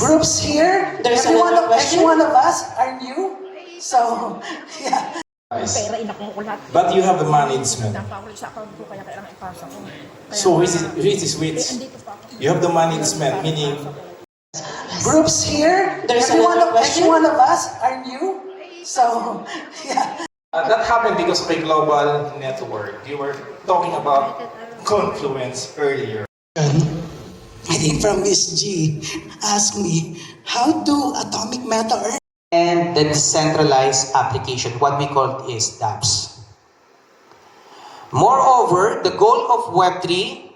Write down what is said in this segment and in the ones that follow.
groups here. There's every another question? one of us are new. So, yeah. Pera, inakuha ko lahat. But you have the management. Napakul sa account ko, kaya kailangan ipasa ko. So which is which? Andito pa ako. You have the management, meaning Groups here. There's every another question? one of us are new. So, yeah. that happened because of a global network. You were talking about confluence earlier. I think from Miss G asked me, how do atomic matter and the decentralized application, what we call is dApps. Moreover, the goal of Web3,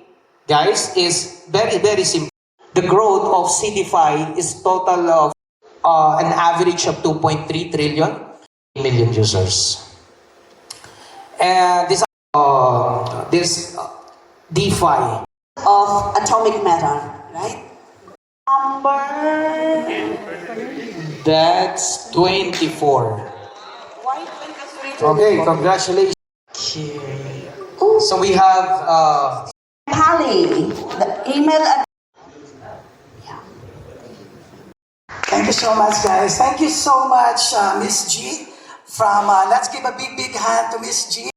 guys, is very, very simple. The growth of CDFI is total of an average of 2.3 million users. And this DeFi Of atomic matter, right? Number... That's 24. Why 23? Okay, congratulations. So we have Pali, the email address. Thank you so much, guys. Thank you so much, Miss G. From let's give a big hand to Miss G.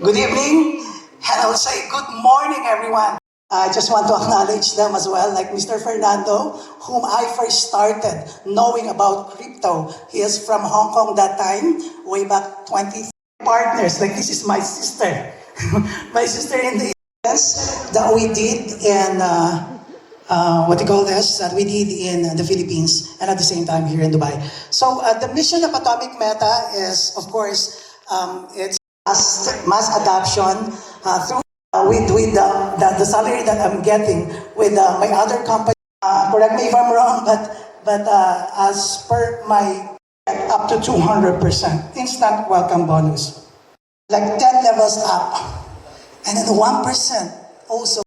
Good evening, and I'll say good morning, everyone. I just want to acknowledge them as well, like Mr. Fernando, whom I first started knowing about crypto. He is from Hong Kong that time, way back 20 partners. Like this is my sister, my sister in the events that we did in that we did in the Philippines and at the same time here in Dubai. So the mission of Atomic Meta is, of course, it's mass adoption through with the salary that I'm getting with my other company. Correct me if I'm wrong, but as per my up to 200% instant welcome bonus, like 10 levels up, and then 1% also.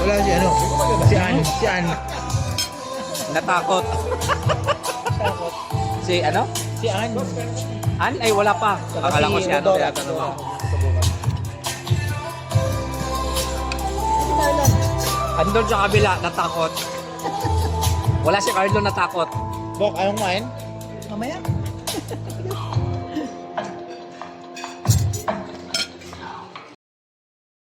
Wala si ano? Si Ann. Natakot. Si ano? Si Ann. An? Ay, wala pa. Akala ko si ano yata naman. Andun sa kabila, natakot. Wala si Carlo natakot. Bok, ayaw kumain? Mamaya.